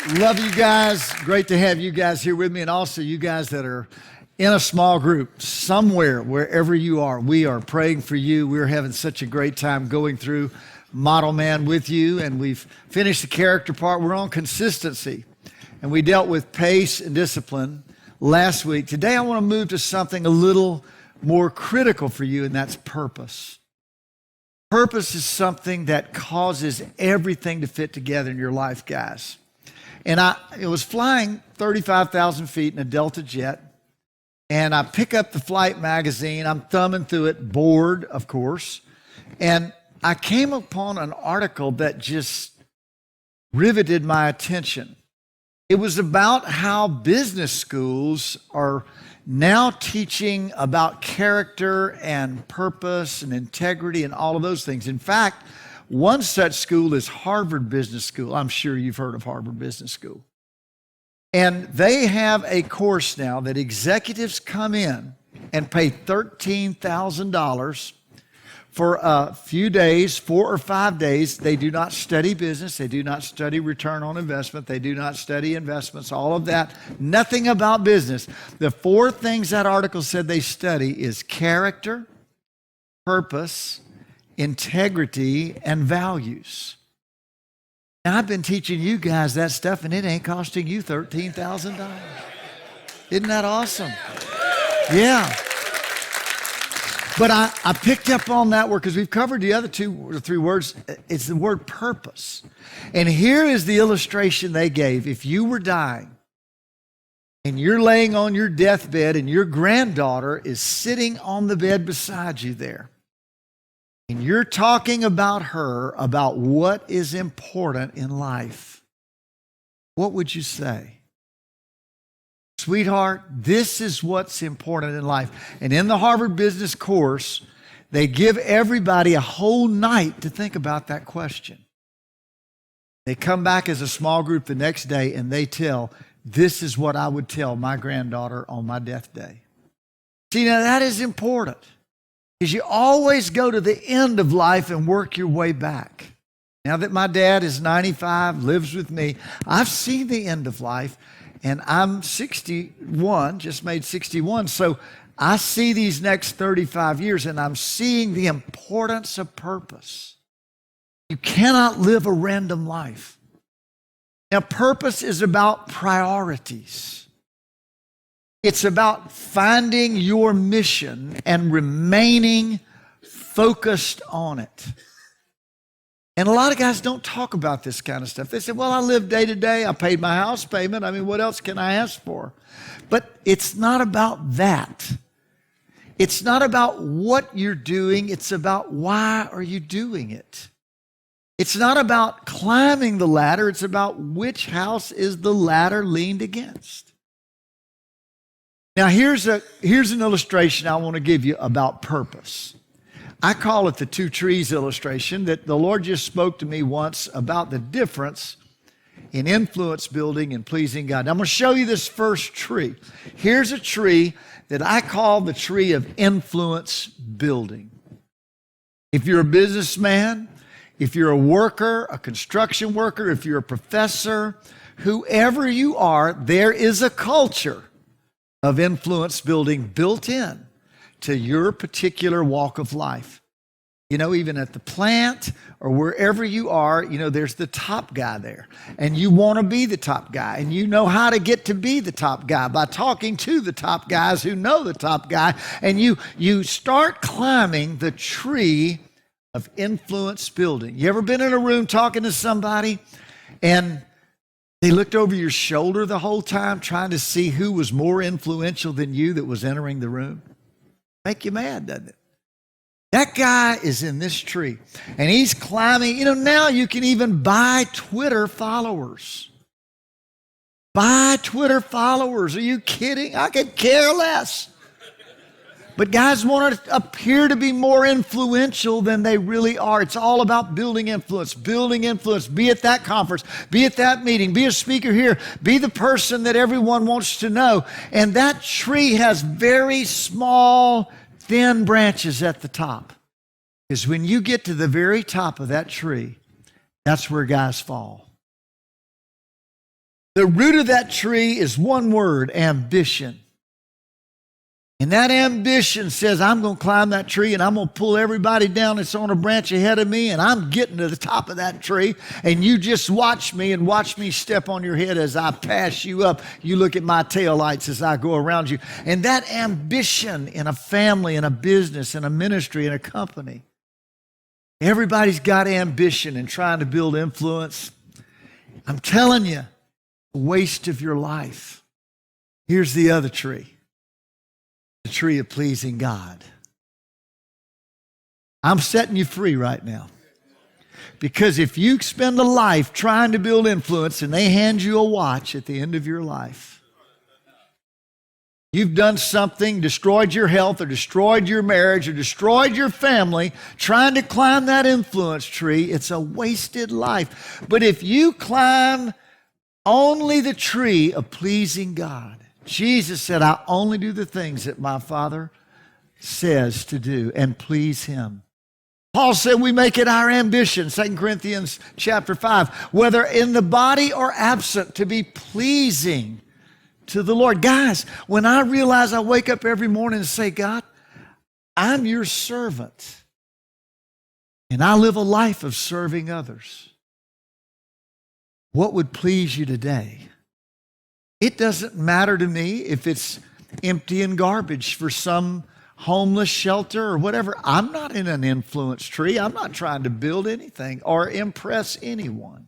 Love you guys. Great to have you guys here with me, and also you guys that are in a small group somewhere, wherever you are. We are praying for you. We're having such a great time going through Model Man with you, and we've finished the character part. We're on consistency, and we dealt with pace and discipline last week. Today I want to move to something a little more critical for you, and that's purpose. Purpose is something that causes everything to fit together in your life, guys. And it was flying 35,000 feet in a Delta jet, and I pick up the flight magazine. I'm thumbing through it, bored, of course, and I came upon an article that just riveted my attention. It was about how business schools are now teaching about character and purpose and integrity and all of those things. In fact, one such school is Harvard Business School. I'm sure you've heard of Harvard Business School. And they have a course now that executives come in and pay $13,000 for a few days, 4 or 5 days. They do not study business. They do not study return on investment. They do not study investments, all of that. Nothing about business. The 4 things that article said they study is character, purpose, integrity, and values. And I've been teaching you guys that stuff, and it ain't costing you $13,000. Isn't that awesome? Yeah. But I picked up on that word because we've covered the other 2 or 3 words. It's the word purpose. And here is the illustration they gave. If you were dying and you're laying on your deathbed and your granddaughter is sitting on the bed beside you there, and you're talking about her, about what is important in life, what would you say? Sweetheart, this is what's important in life. And in the Harvard Business course, they give everybody a whole night to think about that question. They come back as a small group the next day and they tell, this is what I would tell my granddaughter on my death day. See, now that is important. Because you always go to the end of life and work your way back. Now that my dad is 95, lives with me, I've seen the end of life, and I'm 61, just made 61, so I see these next 35 years, and I'm seeing the importance of purpose. You cannot live a random life. Now, purpose is about priorities. It's about finding your mission and remaining focused on it. And a lot of guys don't talk about this kind of stuff. They say, well, I live day to day. I paid my house payment. I mean, what else can I ask for? But it's not about that. It's not about what you're doing. It's about why are you doing it. It's not about climbing the ladder. It's about which house is the ladder leaned against. Now, here's an illustration I want to give you about purpose. I call it the 2 trees illustration that the Lord just spoke to me once about the difference in influence building and pleasing God. Now, I'm going to show you this first tree. Here's a tree that I call the tree of influence building. If you're a businessman, if you're a worker, a construction worker, if you're a professor, whoever you are, there is a culture of influence building built in to your particular walk of life. You know, even at the plant or wherever you are, you know, there's the top guy there. And you want to be the top guy. And you know how to get to be the top guy by talking to the top guys who know the top guy. And you start climbing the tree of influence building. You ever been in a room talking to somebody and they looked over your shoulder the whole time trying to see who was more influential than you that was entering the room? Make you mad, doesn't it? That guy is in this tree, and he's climbing. You know, now you can even buy Twitter followers. Buy Twitter followers. Are you kidding? I could care less. But guys want to appear to be more influential than they really are. It's all about building influence, building influence. Be at that conference, be at that meeting, be a speaker here, be the person that everyone wants to know. And that tree has very small, thin branches at the top. Because when you get to the very top of that tree, that's where guys fall. The root of that tree is one word, ambition. And that ambition says, I'm going to climb that tree and I'm going to pull everybody down that's on a branch ahead of me, and I'm getting to the top of that tree, and you just watch me and watch me step on your head as I pass you up. You look at my taillights as I go around you. And that ambition in a family, in a business, in a ministry, in a company. Everybody's got ambition in trying to build influence. I'm telling you, a waste of your life. Here's the other tree. The tree of pleasing God. I'm setting you free right now. Because if you spend a life trying to build influence and they hand you a watch at the end of your life, you've done something, destroyed your health or destroyed your marriage or destroyed your family trying to climb that influence tree, it's a wasted life. But if you climb only the tree of pleasing God, Jesus said, I only do the things that my Father says to do and please Him. Paul said we make it our ambition, 2 Corinthians chapter 5, whether in the body or absent, to be pleasing to the Lord. Guys, when I realize I wake up every morning and say, God, I'm your servant, and I live a life of serving others, what would please you today? It doesn't matter to me if it's emptying garbage for some homeless shelter or whatever. I'm not in an influence tree. I'm not trying to build anything or impress anyone.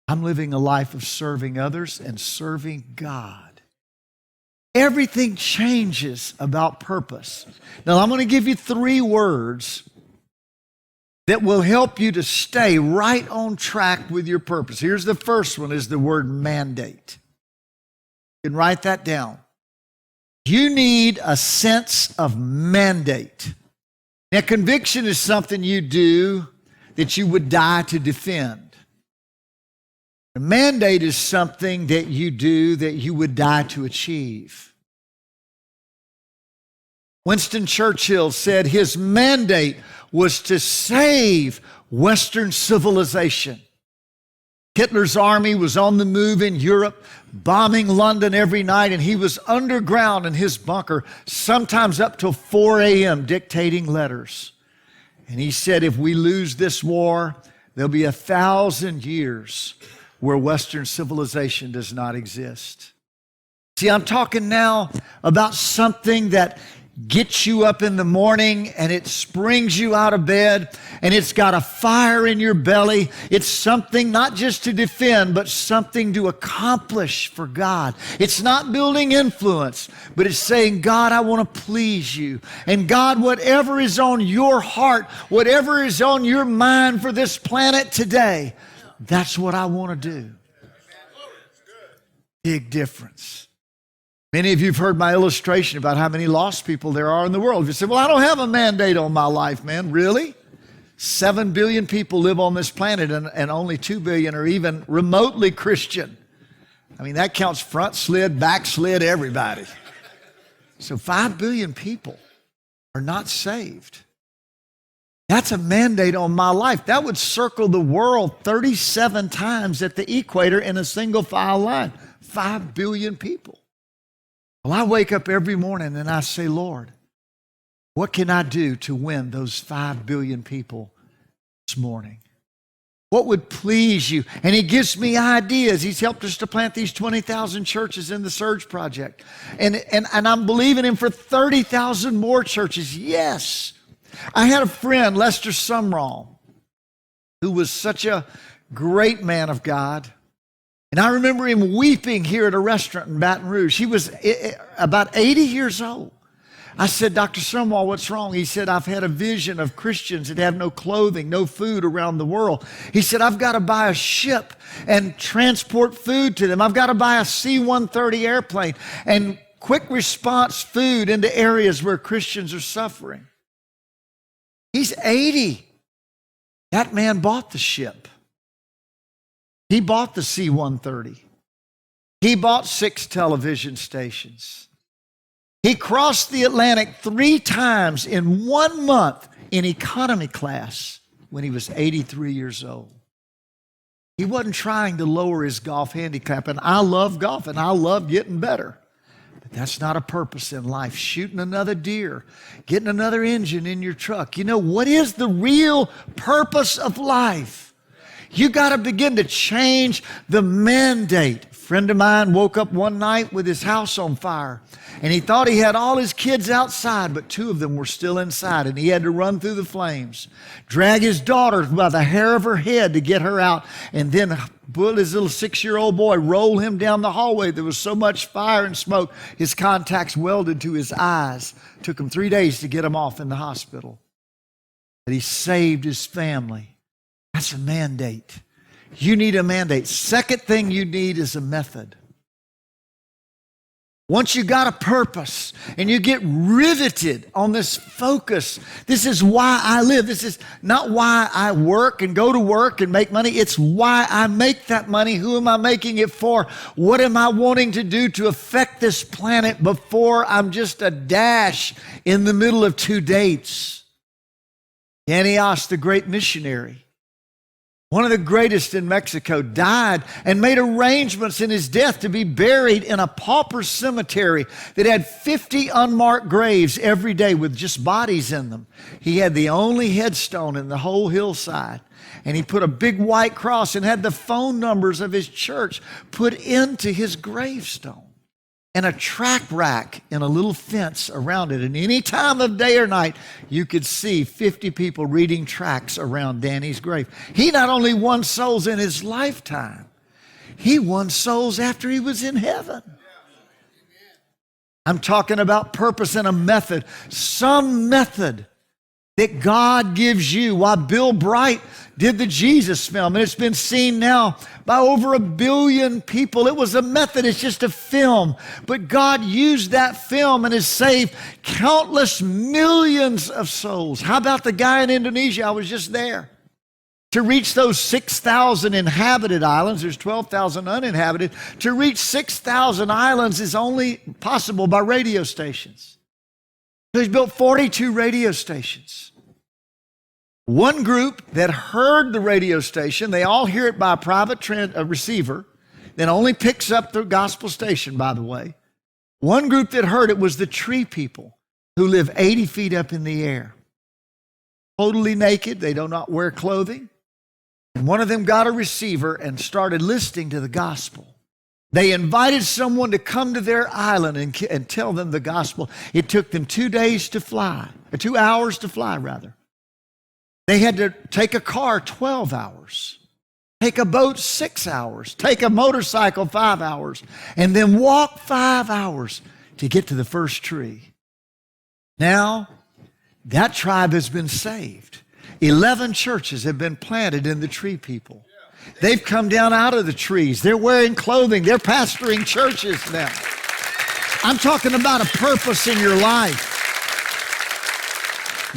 I'm living a life of serving others and serving God. Everything changes about purpose. Now, I'm going to give you 3 words that will help you to stay right on track with your purpose. Here's the first one, is the word mandate. You can write that down. You need a sense of mandate. Now, conviction is something you do that you would die to defend. A mandate is something that you do that you would die to achieve. Winston Churchill said his mandate was to save Western civilization. Hitler's army was on the move in Europe, bombing London every night, and he was underground in his bunker, sometimes up till 4 a.m., dictating letters. And he said, if we lose this war, there'll be 1,000 years where Western civilization does not exist. See, I'm talking now about something that gets you up in the morning and it springs you out of bed and it's got a fire in your belly. It's something not just to defend, but something to accomplish for God. It's not building influence, but it's saying, God, I want to please you. And God, whatever is on your heart, whatever is on your mind for this planet today, that's what I want to do. Big difference. Many of you have heard my illustration about how many lost people there are in the world. You say, well, I don't have a mandate on my life, man. Really? 7 billion people live on this planet, and only 2 billion are even remotely Christian. I mean, that counts front slid, back slid, everybody. So 5 billion people are not saved. That's a mandate on my life. That would circle the world 37 times at the equator in a single file line. 5 billion people. Well, I wake up every morning and I say, Lord, what can I do to win those 5 billion people this morning? What would please you? And He gives me ideas. He's helped us to plant these 20,000 churches in the Surge Project. And I'm believing Him for 30,000 more churches. Yes. I had a friend, Lester Sumrall, who was such a great man of God. And I remember him weeping here at a restaurant in Baton Rouge. He was about 80 years old. I said, Dr. Sumrall, what's wrong? He said, I've had a vision of Christians that have no clothing, no food around the world. He said, I've got to buy a ship and transport food to them. I've got to buy a C-130 airplane and quick response food into areas where Christians are suffering. He's 80. That man bought the ship. He bought the C-130. He bought 6 television stations. He crossed the Atlantic 3 times in 1 month in economy class when he was 83 years old. He wasn't trying to lower his golf handicap. And I love golf and I love getting better. But that's not a purpose in life. Shooting another deer, getting another engine in your truck. You know, what is the real purpose of life? You got to begin to change the mandate. A friend of mine woke up one night with his house on fire. And he thought he had all his kids outside, but 2 of them were still inside, and he had to run through the flames, drag his daughter by the hair of her head to get her out, and then put his little 6-year-old boy, roll him down the hallway. There was so much fire and smoke, his contacts welded to his eyes. It took him 3 days to get him off in the hospital. But he saved his family. That's a mandate. You need a mandate. Second thing you need is a method. Once you got a purpose and you get riveted on this focus, this is why I live. This is not why I work and go to work and make money. It's why I make that money. Who am I making it for? What am I wanting to do to affect this planet before I'm just a dash in the middle of 2 dates? Antiochus, the great missionary, one of the greatest in Mexico, died and made arrangements in his death to be buried in a pauper cemetery that had 50 unmarked graves every day with just bodies in them. He had the only headstone in the whole hillside. And he put a big white cross and had the phone numbers of his church put into his gravestone. And a track rack in a little fence around it. And any time of day or night, you could see 50 people reading tracts around Danny's grave. He not only won souls in his lifetime, he won souls after he was in heaven. I'm talking about purpose and a method. Some method that God gives you. Why Bill Bright did the Jesus film, and it's been seen now by over 1 billion people. It was a method, it's just a film. But God used that film and has saved countless millions of souls. How about the guy in Indonesia? I was just there. To reach those 6,000 inhabited islands, there's 12,000 uninhabited. To reach 6,000 islands is only possible by radio stations. So he's built 42 radio stations. One group that heard the radio station, they all hear it by a private receiver that only picks up the gospel station, by the way. One group that heard it was the tree people who live 80 feet up in the air. Totally naked, they do not wear clothing. And one of them got a receiver and started listening to the gospel. They invited someone to come to their island and tell them the gospel. It took them 2 days to fly, or 2 hours to fly, rather. They had to take a car 12 hours, take a boat 6 hours, take a motorcycle 5 hours, and then walk 5 hours to get to the first tree. Now, that tribe has been saved. 11 churches have been planted in the tree people. They've come down out of the trees. They're wearing clothing. They're pastoring churches now. I'm talking about a purpose in your life.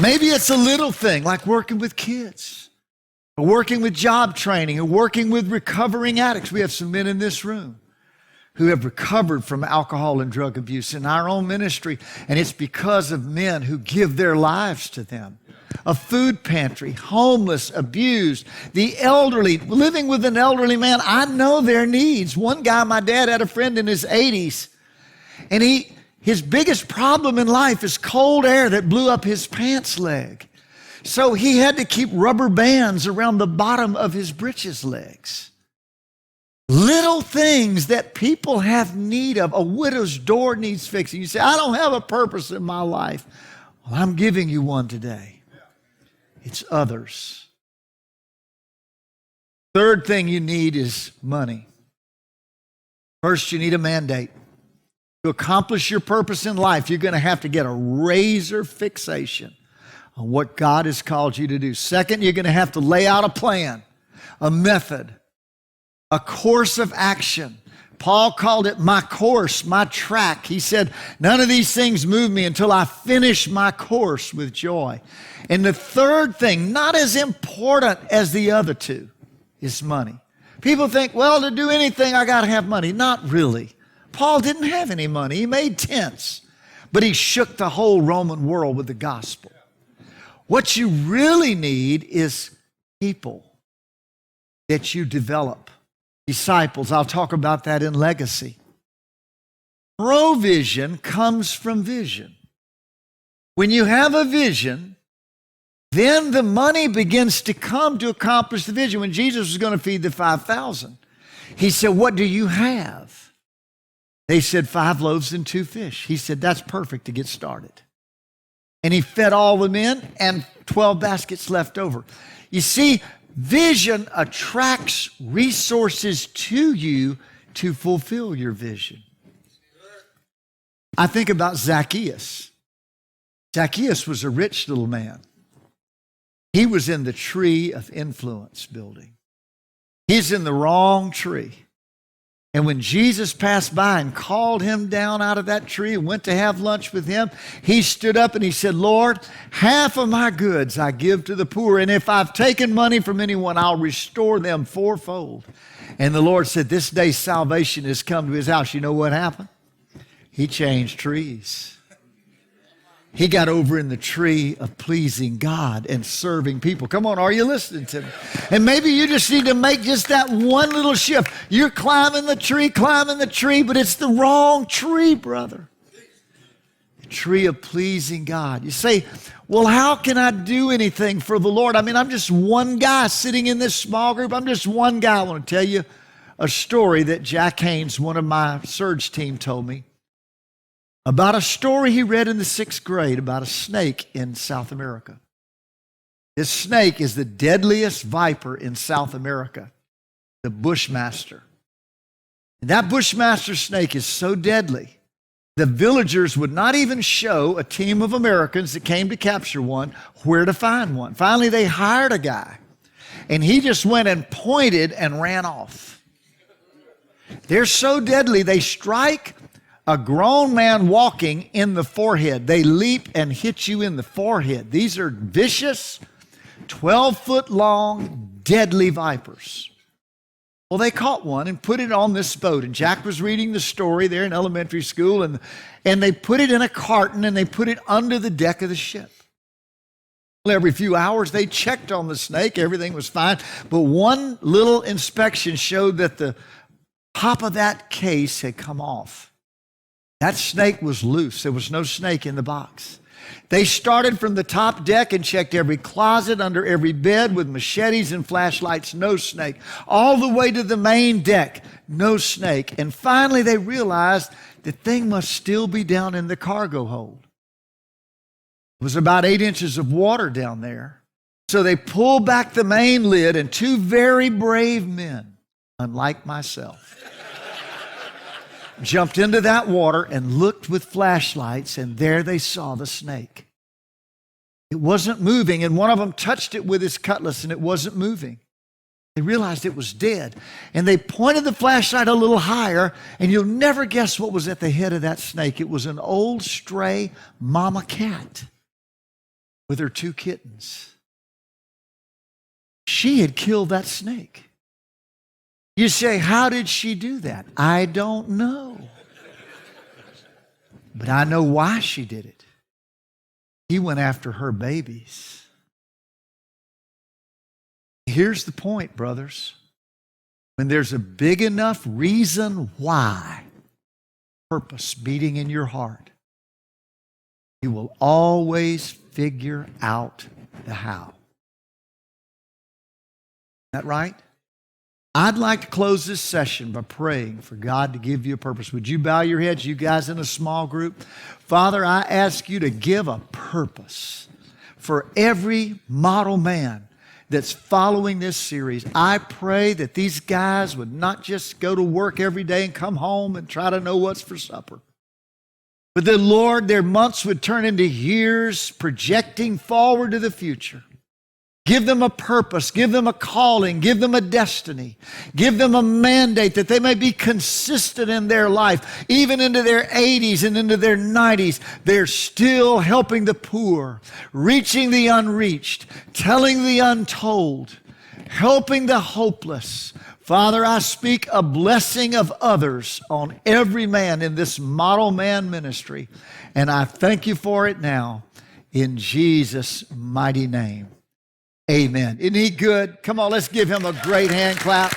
Maybe it's a little thing like working with kids, or working with job training, or working with recovering addicts. We have some men in this room who have recovered from alcohol and drug abuse in our own ministry, and it's because of men who give their lives to them. A food pantry, homeless, abused, the elderly, living with an elderly man. I know their needs. One guy, my dad had a friend in his 80s, and his biggest problem in life is cold air that blew up his pants leg. So he had to keep rubber bands around the bottom of his breeches legs. Little things that people have need of. A widow's door needs fixing. You say, I don't have a purpose in my life. Well, I'm giving you one today. It's others. Third thing you need is money. First, you need a mandate. To accomplish your purpose in life, you're going to have to get a razor fixation on what God has called you to do. Second, you're going to have to lay out a plan, a method, a course of action. Paul called it my course, my track. He said, none of these things move me until I finish my course with joy. And the third thing, not as important as the other two, is money. People think, well, to do anything, I got to have money. Not really. Paul didn't have any money. He made tents, but he shook the whole Roman world with the gospel. What you really need is people. that you develop disciples. I'll talk about that in legacy. Provision comes from vision. When you have a vision, then the money begins to come to accomplish the vision. When Jesus was going to feed the 5,000, he said, "What do you have?" They said, 5 loaves and 2 fish. He said, "That's perfect to get started." And he fed all the men, and 12 baskets left over. You see, vision attracts resources to you to fulfill your vision. I think about Zacchaeus. Zacchaeus was a rich little man. He was in the tree of influence building. He's in the wrong tree. And when Jesus passed by and called him down out of that tree and went to have lunch with him, he stood up and he said, "Lord, half of my goods I give to the poor, and if I've taken money from anyone, I'll restore them fourfold." And the Lord said, "This day salvation has come to his house." You know what happened? He changed trees. He got over in the tree of pleasing God and serving people. Come on, are you listening to me? And maybe you just need to make just that one little shift. You're climbing the tree, but it's the wrong tree, brother. The tree of pleasing God. You say, "Well, how can I do anything for the Lord? I mean, I'm just one guy sitting in this small group. I'm just one guy." I want to tell you a story that Jack Haynes, one of my surge team, told me about a story he read in the 6th grade about a snake in South America. This snake is the deadliest viper in South America, the Bushmaster. And that Bushmaster snake is so deadly, the villagers would not even show a team of Americans that came to capture one where to find one. Finally, they hired a guy, and he just went and pointed and ran off. They're so deadly, they strike a grown man walking in the forehead. They leap and hit you in the forehead. These are vicious, 12-foot long, deadly vipers. Well, they caught one and put it on this boat. And Jack was reading the story there in elementary school, and they put it in a carton and they put it under the deck of the ship. Well, every few hours they checked on the snake. Everything was fine. But one little inspection showed that the top of that case had come off. That snake was loose. There was no snake in the box. They started from the top deck and checked every closet, under every bed with machetes and flashlights. No snake. All the way to the main deck. No snake. And finally they realized the thing must still be down in the cargo hold. It was about 8 inches of water down there. So they pulled back the main lid, and 2 very brave men, unlike myself, jumped into that water and looked with flashlights, and there they saw the snake. It wasn't moving, and one of them touched it with his cutlass, and it wasn't moving. They realized it was dead, and they pointed the flashlight a little higher, and you'll never guess what was at the head of that snake. It was an old stray mama cat with her 2 kittens. She had killed that snake. You say, "How did she do that?" I don't know. But I know why she did it. He went after her babies. Here's the point, brothers. When there's a big enough reason why, purpose beating in your heart, you will always figure out the how. Is that right? I'd like to close this session by praying for God to give you a purpose. Would you bow your heads, you guys in a small group? Father, I ask you to give a purpose for every model man that's following this series. I pray that these guys would not just go to work every day and come home and try to know what's for supper, but that, Lord, their months would turn into years projecting forward to the future. Give them a purpose, give them a calling, give them a destiny, give them a mandate that they may be consistent in their life. Even into their 80s and into their 90s, they're still helping the poor, reaching the unreached, telling the untold, helping the hopeless. Father, I speak a blessing of others on every man in this model man ministry, and I thank you for it now in Jesus' mighty name. Amen. Isn't he good? Come on, let's give him a great hand clap.